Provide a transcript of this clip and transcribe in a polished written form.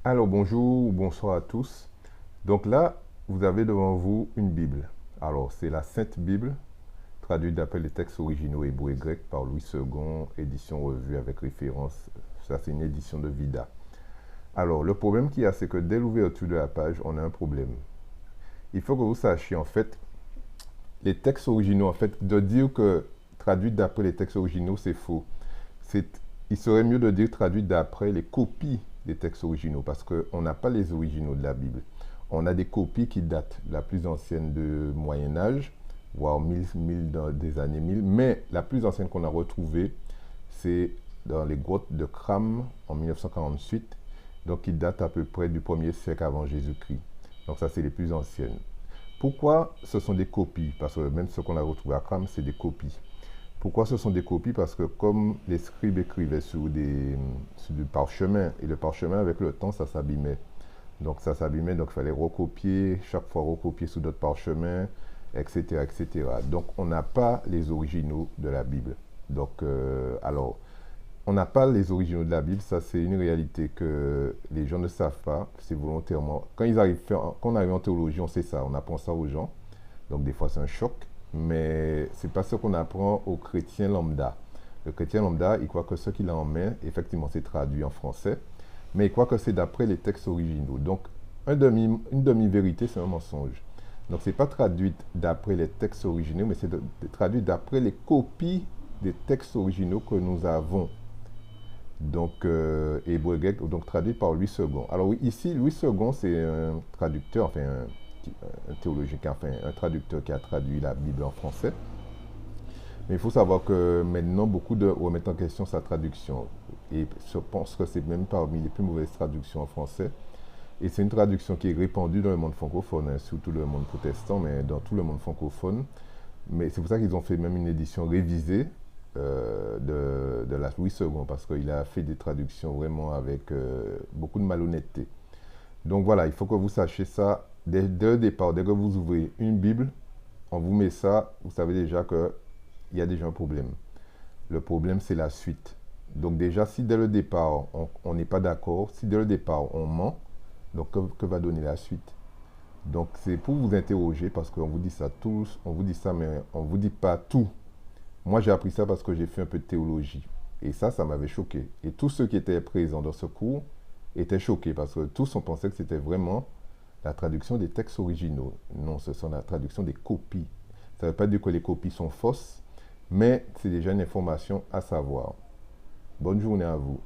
Alors bonjour ou bonsoir à tous. Donc là, vous avez devant vous une Bible. Alors c'est la Sainte Bible, traduite d'après les textes originaux hébreux et grecs par Louis II, édition revue avec référence. Ça c'est une édition de Vida. Alors le problème qu'il y a, c'est que dès l'ouverture de la page, on a un problème. Il faut que vous sachiez en fait, les textes originaux, en fait, de dire que traduite d'après les textes originaux, c'est faux. Il serait mieux de dire traduit d'après les copies des textes originaux, parce qu'on n'a pas les originaux de la Bible. On a des copies qui datent, la plus ancienne de Moyen Âge, voire des années 1000, mais la plus ancienne qu'on a retrouvée, c'est dans les grottes de Cram en 1948, donc qui date à peu près du 1er siècle avant Jésus-Christ. Donc ça, c'est les plus anciennes. Pourquoi ce sont des copies? Parce que même ce qu'on a retrouvé à Cram, c'est des copies. Pourquoi ce sont des copies? Parce que comme les scribes écrivaient sur du parchemin, et le parchemin avec le temps, ça s'abîmait. Donc ça s'abîmait, donc il fallait recopier, chaque fois recopier sur d'autres parchemins, etc., etc. Donc on n'a pas les originaux de la Bible. Donc, alors, on n'a pas les originaux de la Bible, ça c'est une réalité que les gens ne savent pas, c'est volontairement. Quand on arrive en théologie, on sait ça, on apprend ça aux gens. Donc des fois c'est un choc, mais c'est pas ce qu'on apprend aux chrétiens lambda. Le chrétien lambda, il croit que ce qu'il a en main, effectivement c'est traduit en français, mais il croit que c'est d'après les textes originaux. Donc une demi-vérité, c'est un mensonge. Donc c'est pas traduit d'après les textes originaux, mais c'est traduit d'après les copies des textes originaux que nous avons. Donc, hébreu grec, donc traduit par Louis II. Alors oui, ici, Louis II, c'est un traducteur, enfin un théologien, enfin un traducteur qui a traduit la Bible en français. Mais il faut savoir que maintenant, beaucoup de remettent en question sa traduction. Et je pense que c'est même parmi les plus mauvaises traductions en français. Et c'est une traduction qui est répandue dans le monde francophone, hein, surtout le monde protestant, mais dans tout le monde francophone. Mais c'est pour ça qu'ils ont fait même une édition révisée de la Louis II, parce qu'il a fait des traductions vraiment avec beaucoup de malhonnêteté. Donc voilà, il faut que vous sachiez ça dès le départ. Dès que vous ouvrez une Bible, on vous met ça, vous savez déjà qu'il y a déjà un problème. Le problème, c'est la suite. Donc déjà, si dès le départ, on n'est pas d'accord, si dès le départ, on ment, donc que va donner la suite? Donc c'est pour vous interroger, parce qu'on vous dit ça tous, on vous dit ça, mais on ne vous dit pas tout. Moi, j'ai appris ça parce que j'ai fait un peu de théologie. Et ça m'avait choqué. Et tous ceux qui étaient présents dans ce cours étaient choqués parce que tous, on pensait que c'était vraiment la traduction des textes originaux. Non, ce sont la traduction des copies. Ça ne veut pas dire que les copies sont fausses, mais c'est déjà une information à savoir. Bonne journée à vous.